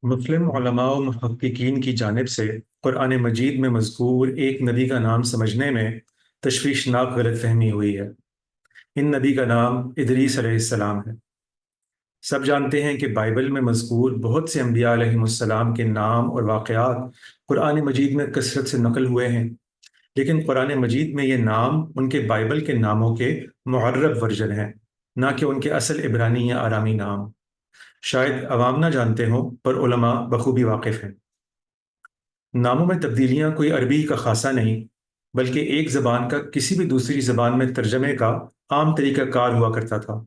مسلم علماء و محققین کی جانب سے قرآن مجید میں مذکور ایک نبی کا نام سمجھنے میں تشویشناک غلط فہمی ہوئی ہے۔ ان نبی کا نام ادریس علیہ السلام ہے۔ سب جانتے ہیں کہ بائبل میں مذکور بہت سے انبیاء علیہم السلام کے نام اور واقعات قرآن مجید میں کثرت سے نقل ہوئے ہیں، لیکن قرآن مجید میں یہ نام ان کے بائبل کے ناموں کے معرب ورژن ہیں، نہ کہ ان کے اصل عبرانی یا آرامی نام۔ شاید عوام نہ جانتے ہوں پر علماء بخوبی واقف ہیں۔ ناموں میں تبدیلیاں کوئی عربی کا خاصہ نہیں، بلکہ ایک زبان کا کسی بھی دوسری زبان میں ترجمے کا عام طریقہ کار ہوا کرتا تھا۔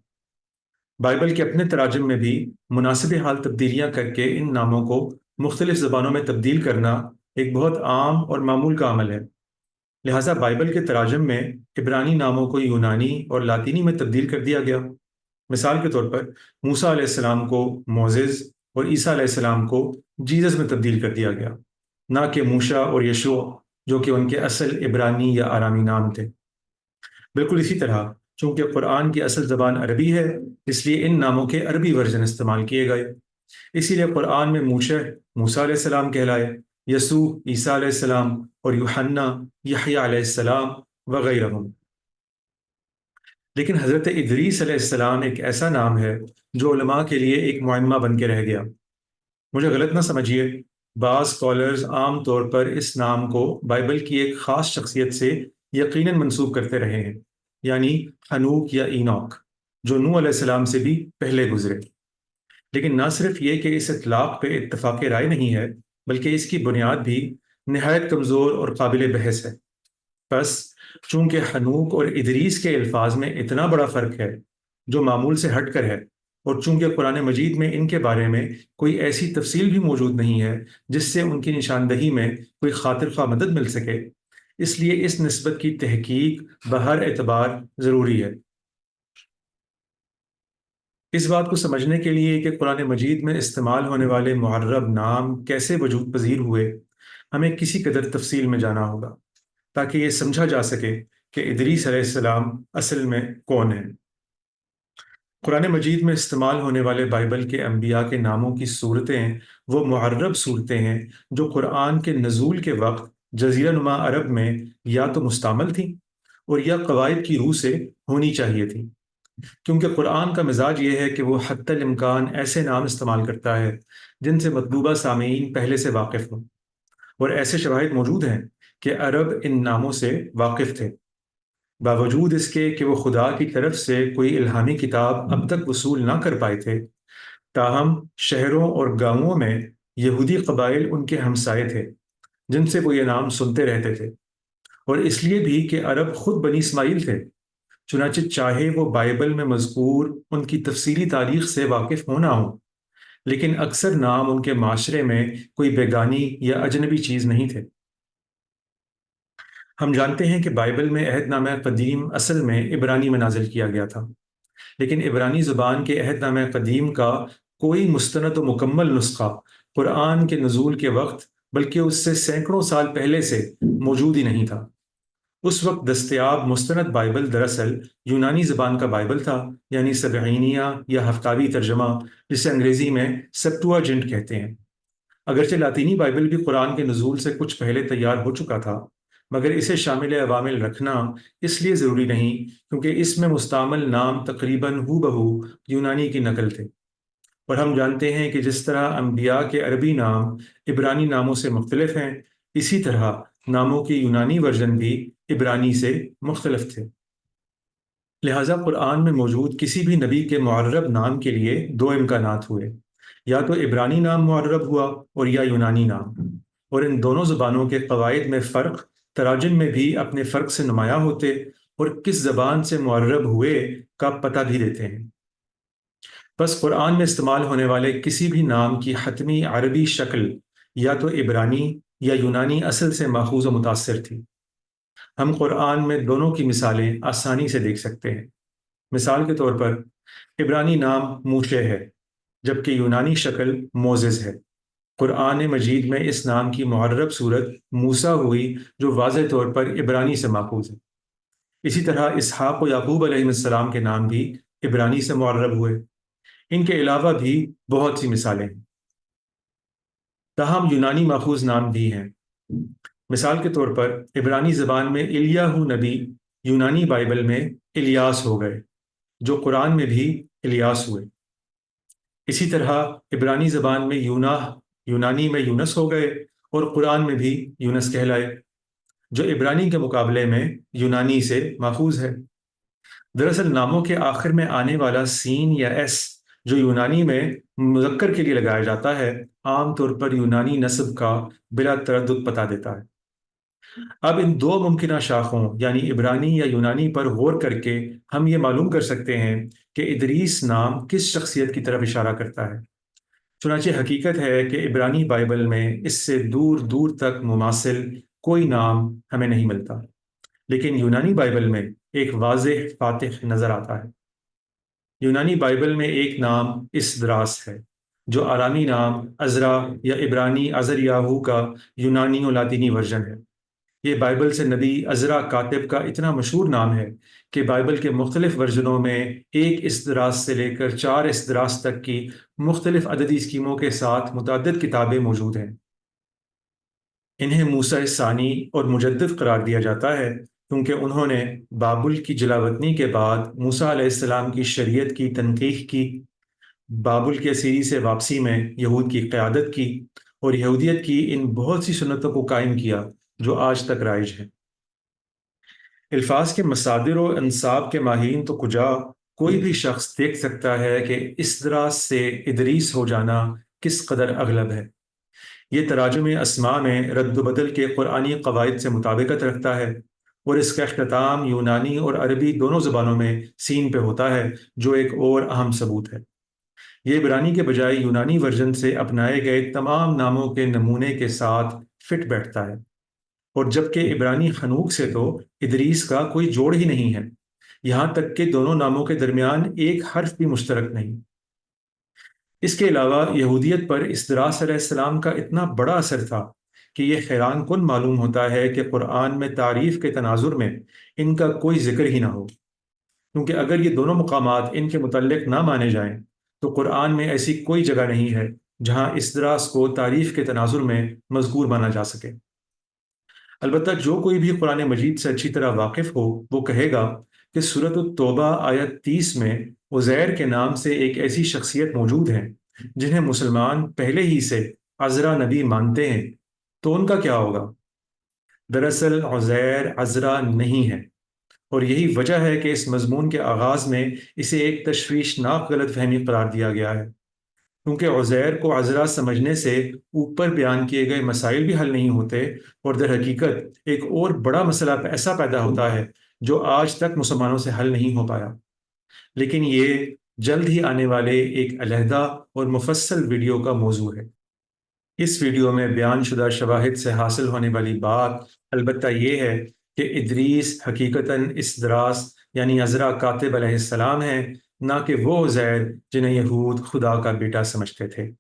بائبل کے اپنے تراجم میں بھی مناسب حال تبدیلیاں کر کے ان ناموں کو مختلف زبانوں میں تبدیل کرنا ایک بہت عام اور معمول کا عمل ہے۔ لہٰذا بائبل کے تراجم میں عبرانی ناموں کو یونانی اور لاطینی میں تبدیل کر دیا گیا۔ مثال کے طور پر موسیٰ علیہ السلام کو موزز اور عیسیٰ علیہ السلام کو جیزس میں تبدیل کر دیا گیا، نہ کہ موشا اور یشوع جو کہ ان کے اصل عبرانی یا آرامی نام تھے۔ بالکل اسی طرح چونکہ قرآن کی اصل زبان عربی ہے، اس لیے ان ناموں کے عربی ورژن استعمال کیے گئے۔ اسی لیے قرآن میں موشع موسیٰ علیہ السلام کہلائے، یسوع عیسیٰ علیہ السلام اور یوحنا یحییٰ علیہ السلام وغیرہ۔ لیکن حضرت ادریس علیہ السلام ایک ایسا نام ہے جو علماء کے لیے ایک معمہ بن کے رہ گیا۔ مجھے غلط نہ سمجھیے، بعض اسکالرز عام طور پر اس نام کو بائبل کی ایک خاص شخصیت سے یقیناً منسوب کرتے رہے ہیں، یعنی ہنوک یا اینوک، جو نوح علیہ السلام سے بھی پہلے گزرے۔ لیکن نہ صرف یہ کہ اس اطلاق پہ اتفاق رائے نہیں ہے، بلکہ اس کی بنیاد بھی نہایت کمزور اور قابل بحث ہے۔ بس چونکہ حنوک اور ادریس کے الفاظ میں اتنا بڑا فرق ہے جو معمول سے ہٹ کر ہے، اور چونکہ قرآن مجید میں ان کے بارے میں کوئی ایسی تفصیل بھی موجود نہیں ہے جس سے ان کی نشاندہی میں کوئی خاطر خواہ مدد مل سکے، اس لیے اس نسبت کی تحقیق بہر اعتبار ضروری ہے۔ اس بات کو سمجھنے کے لیے کہ قرآن مجید میں استعمال ہونے والے معرب نام کیسے وجود پذیر ہوئے، ہمیں کسی قدر تفصیل میں جانا ہوگا تاکہ یہ سمجھا جا سکے کہ ادریس علیہ السلام اصل میں کون ہیں۔ قرآن مجید میں استعمال ہونے والے بائبل کے انبیاء کے ناموں کی صورتیں وہ معرب صورتیں ہیں جو قرآن کے نزول کے وقت جزیرہ نما عرب میں یا تو مستعمل تھیں اور یا قواعد کی روح سے ہونی چاہیے تھیں، کیونکہ قرآن کا مزاج یہ ہے کہ وہ حتی الامکان ایسے نام استعمال کرتا ہے جن سے مطلوبہ سامعین پہلے سے واقف ہوں، اور ایسے شواہد موجود ہیں کہ عرب ان ناموں سے واقف تھے، باوجود اس کے کہ وہ خدا کی طرف سے کوئی الہامی کتاب اب تک وصول نہ کر پائے تھے۔ تاہم شہروں اور گاؤں میں یہودی قبائل ان کے ہمسائے تھے جن سے وہ یہ نام سنتے رہتے تھے، اور اس لیے بھی کہ عرب خود بنی اسماعیل تھے، چنانچہ چاہے وہ بائبل میں مذکور ان کی تفصیلی تاریخ سے واقف ہونا ہو، لیکن اکثر نام ان کے معاشرے میں کوئی بیگانی یا اجنبی چیز نہیں تھے۔ ہم جانتے ہیں کہ بائبل میں عہد نامہ قدیم اصل میں عبرانی میں نازل کیا گیا تھا، لیکن عبرانی زبان کے عہد نامہ قدیم کا کوئی مستند و مکمل نسخہ قرآن کے نزول کے وقت بلکہ اس سے سینکڑوں سال پہلے سے موجود ہی نہیں تھا۔ اس وقت دستیاب مستند بائبل دراصل یونانی زبان کا بائبل تھا، یعنی سبعینیہ یا ہفتاوی ترجمہ، جسے انگریزی میں سیپٹوجنٹ کہتے ہیں۔ اگرچہ لاطینی بائبل بھی قرآن کے نزول سے کچھ پہلے تیار ہو چکا تھا، مگر اسے شامل عوامل رکھنا اس لیے ضروری نہیں کیونکہ اس میں مستعمل نام تقریباً ہو بہو یونانی کی نقل تھے، اور ہم جانتے ہیں کہ جس طرح انبیاء کے عربی نام عبرانی ناموں سے مختلف ہیں، اسی طرح ناموں کے یونانی ورژن بھی عبرانی سے مختلف تھے۔ لہٰذا قرآن میں موجود کسی بھی نبی کے معرب نام کے لیے دو امکانات ہوئے، یا تو عبرانی نام معرب ہوا اور یا یونانی نام، اور ان دونوں زبانوں کے قواعد میں فرق تراجم میں بھی اپنے فرق سے نمایاں ہوتے اور کس زبان سے معرب ہوئے کا پتہ بھی دیتے ہیں۔ بس قرآن میں استعمال ہونے والے کسی بھی نام کی حتمی عربی شکل یا تو عبرانی یا یونانی اصل سے ماخوذ و متاثر تھی۔ ہم قرآن میں دونوں کی مثالیں آسانی سے دیکھ سکتے ہیں۔ مثال کے طور پر عبرانی نام موشے ہے، جبکہ یونانی شکل موزز ہے۔ قرآن مجید میں اس نام کی معرب صورت موسیٰ ہوئی جو واضح طور پر عبرانی سے ماخوذ ہے۔ اسی طرح اسحاق و یعقوب علیہ السلام کے نام بھی عبرانی سے معرب ہوئے۔ ان کے علاوہ بھی بہت سی مثالیں ہیں۔ تاہم یونانی ماخوذ نام بھی ہیں۔ مثال کے طور پر عبرانی زبان میں الیاہو نبی یونانی بائبل میں الیاس ہو گئے، جو قرآن میں بھی الیاس ہوئے۔ اسی طرح عبرانی زبان میں یوناہ یونانی میں یونس ہو گئے اور قرآن میں بھی یونس کہلائے، جو عبرانی کے مقابلے میں یونانی سے ماخوذ ہے۔ دراصل ناموں کے آخر میں آنے والا سین یا ایس جو یونانی میں مذکر کے لیے لگایا جاتا ہے، عام طور پر یونانی نسب کا بلا تردد بتا دیتا ہے۔ اب ان دو ممکنہ شاخوں یعنی عبرانی یا یونانی پر غور کر کے ہم یہ معلوم کر سکتے ہیں کہ ادریس نام کس شخصیت کی طرف اشارہ کرتا ہے۔ چنانچہ حقیقت ہے کہ عبرانی بائبل میں اس سے دور دور تک مماثل کوئی نام ہمیں نہیں ملتا، لیکن یونانی بائبل میں ایک واضح فاتح نظر آتا ہے۔ یونانی بائبل میں ایک نام اسدراس ہے، جو آرامی نام عزرا یا عبرانی عزریاہو کا یونانی و لاطینی ورژن ہے۔ یہ بائبل سے نبی عزرا کاتب کا اتنا مشہور نام ہے کہ بائبل کے مختلف ورژنوں میں ایک اسدراس سے لے کر 4 اسدراس تک کی مختلف عددی اسکیموں کے ساتھ متعدد کتابیں موجود ہیں۔ انہیں موسیٰ ثانی اور مجدد قرار دیا جاتا ہے کیونکہ انہوں نے بابل کی جلاوطنی کے بعد موسیٰ علیہ السلام کی شریعت کی تنقیح کی، بابل کے اسیری سے واپسی میں یہود کی قیادت کی اور یہودیت کی ان بہت سی سنتوں کو قائم کیا جو آج تک رائج ہیں۔ الفاظ کے مصادر و انساب کے ماہرین تو کجا کوئی بھی شخص دیکھ سکتا ہے کہ اسدراس سے ادریس ہو جانا کس قدر اغلب ہے۔ یہ تراجم اسماء میں رد و بدل کے قرآنی قواعد سے مطابقت رکھتا ہے، اور اس کا اختتام یونانی اور عربی دونوں زبانوں میں سین پہ ہوتا ہے، جو ایک اور اہم ثبوت ہے۔ یہ عبرانی کے بجائے یونانی ورژن سے اپنائے گئے تمام ناموں کے نمونے کے ساتھ فٹ بیٹھتا ہے، اور جبکہ عبرانی خنوک سے تو ادریس کا کوئی جوڑ ہی نہیں ہے، یہاں تک کہ دونوں ناموں کے درمیان ایک حرف بھی مشترک نہیں۔ اس کے علاوہ یہودیت پر اسدراس علیہ السلام کا اتنا بڑا اثر تھا کہ یہ حیران کن معلوم ہوتا ہے کہ قرآن میں تعریف کے تناظر میں ان کا کوئی ذکر ہی نہ ہو، کیونکہ اگر یہ دونوں مقامات ان کے متعلق نہ مانے جائیں تو قرآن میں ایسی کوئی جگہ نہیں ہے جہاں اسدراس کو تعریف کے تناظر میں مذکور مانا جا سکے۔ البتہ جو کوئی بھی قرآن مجید سے اچھی طرح واقف ہو وہ کہے گا کہ سورۃ التوبہ آیت 30 میں عزیر کے نام سے ایک ایسی شخصیت موجود ہے جنہیں مسلمان پہلے ہی سے عزرا نبی مانتے ہیں، تو ان کا کیا ہوگا؟ دراصل عزیر عزرا نہیں ہے، اور یہی وجہ ہے کہ اس مضمون کے آغاز میں اسے ایک تشویشناک غلط فہمی قرار دیا گیا ہے، کیونکہ عزیر کو عزرا سمجھنے سے اوپر بیان کیے گئے مسائل بھی حل نہیں ہوتے، اور در حقیقت ایک اور بڑا مسئلہ ایسا پیدا ہوتا ہے جو آج تک مسلمانوں سے حل نہیں ہو پایا۔ لیکن یہ جلد ہی آنے والے ایک علیحدہ اور مفصل ویڈیو کا موضوع ہے۔ اس ویڈیو میں بیان شدہ شواہد سے حاصل ہونے والی بات البتہ یہ ہے کہ ادریس حقیقتاً اسدراس یعنی عزرا کاتب علیہ السلام ہیں، نہ کہ وہ عزیر جنہیں یہود خدا کا بیٹا سمجھتے تھے۔